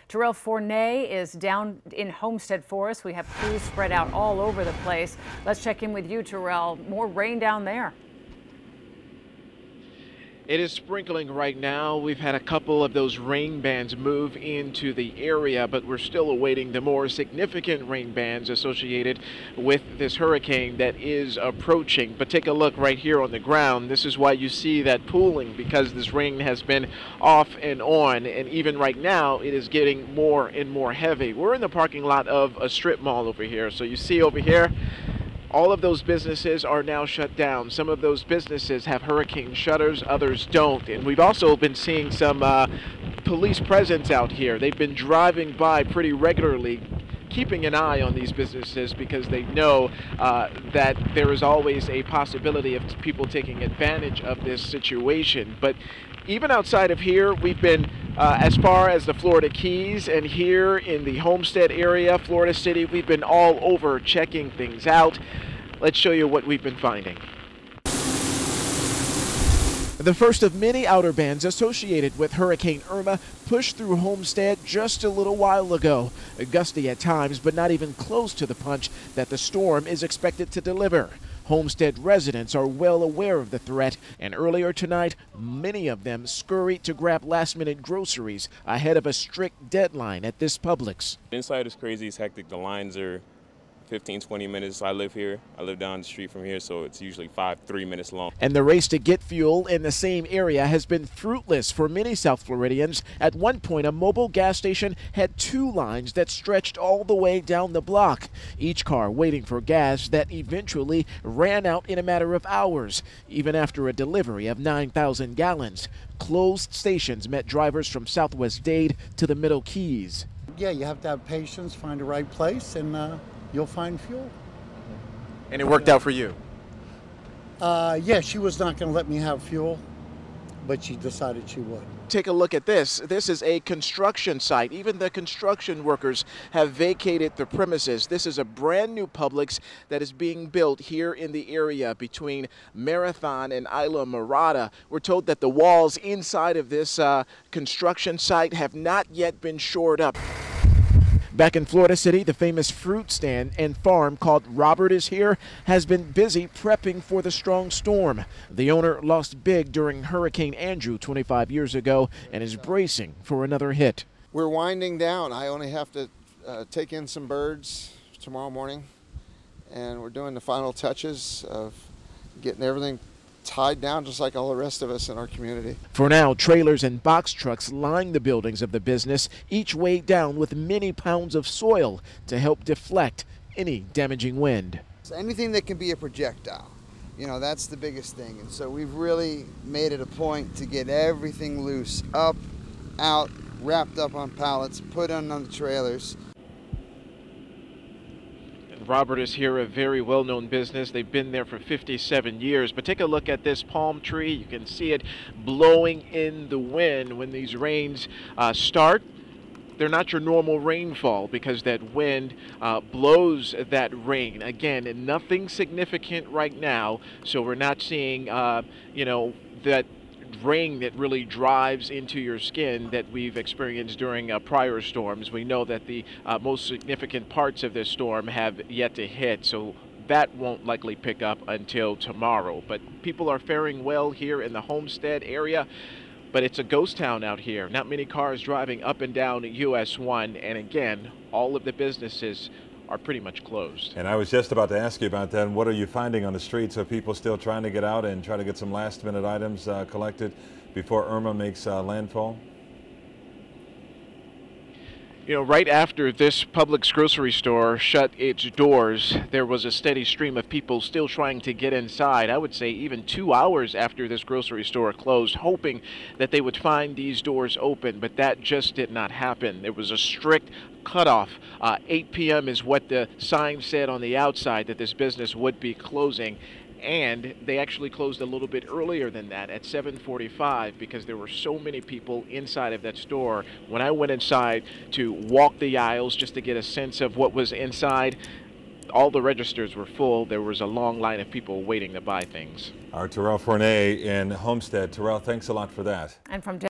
Terrell Fournay is down in Homestead Forest. We have crews spread out all over the place. Let's check in with you, Terrell. More rain down there. It is sprinkling right now. We've had a couple of those rain bands move into the area, but we're still awaiting the more significant rain bands associated with this hurricane that is approaching. But take a look right here on the ground. This is why you see that pooling, because this rain has been off and on, and even right now it is getting more and more heavy. We're in the parking lot of a strip mall over here. So you see over here, all of those businesses are now shut down. Some of those businesses have hurricane shutters, others don't. And we've also been seeing some police presence out here. They've been driving by pretty regularly, keeping an eye on these businesses because they know that there is always a possibility of people taking advantage of this situation. But even outside of here, we've been as far as the Florida Keys, and here in the Homestead area, Florida City, we've been all over checking things out. Let's show you what we've been finding. The first of many outer bands associated with Hurricane Irma pushed through Homestead just a little while ago. Gusty at times, but not even close to the punch that the storm is expected to deliver. Homestead residents are well aware of the threat, and earlier tonight, many of them scurried to grab last-minute groceries ahead of a strict deadline at this Publix. Inside is crazy, it's hectic. The lines are 15-20 minutes. I live here. I live down the street from here, so it's usually 3 minutes long. And the race to get fuel in the same area has been fruitless for many South Floridians. At one point, a mobile gas station had 2 lines that stretched all the way down the block, each car waiting for gas that eventually ran out in a matter of hours, even after a delivery of 9,000 gallons. Closed stations met drivers from Southwest Dade to the Middle Keys. Yeah, you have to have patience, find the right place, and you'll find fuel. And it worked out for you? Yeah, she was not going to let me have fuel, but she decided she would. Take a look at this. This is a construction site. Even the construction workers have vacated the premises. This is a brand new Publix that is being built here in the area between Marathon and Isla Mirada. We're told that the walls inside of this construction site have not yet been shored up. Back in Florida City, the famous fruit stand and farm called Robert Is Here has been busy prepping for the strong storm. The owner lost big during Hurricane Andrew 25 years ago and is bracing for another hit. We're winding down. I only have to take in some birds tomorrow morning, and we're doing the final touches of getting everything tied down just like all the rest of us in our community. For now, trailers and box trucks line the buildings of the business, each weighed down with many pounds of soil to help deflect any damaging wind. So anything that can be a projectile, you know, that's the biggest thing. And so we've really made it a point to get everything loose, up, out, wrapped up on pallets, put on the trailers. Robert Is Here, a very well-known business. They've been there for 57 years. But take a look at this palm tree. You can see it blowing in the wind when these rains start. They're not your normal rainfall because that wind blows that rain. Again, nothing significant right now, so we're not seeing, you know, that rain that really drives into your skin that we've experienced during prior storms. We know that the most significant parts of this storm have yet to hit, so that won't likely pick up until tomorrow. But people are faring well here in the Homestead area, but it's a ghost town out here. Not many cars driving up and down US 1, and again, all of the businesses are pretty much closed. And I was just about to ask you about that. What are you finding on the streets? Are people still trying to get out and try to get some last-minute items collected before Irma makes landfall? You know, right after this Publix grocery store shut its doors, there was a steady stream of people still trying to get inside. I would say even 2 hours after this grocery store closed, hoping that they would find these doors open, but that just did not happen. There was a strict cutoff. 8 p.m. is what the sign said on the outside that this business would be closing. And they actually closed a little bit earlier than that at 7:45 because there were so many people inside of that store. When I went inside to walk the aisles just to get a sense of what was inside, all the registers were full. There was a long line of people waiting to buy things. Our Terrell Fournay in Homestead. Terrell, thanks a lot for that. And from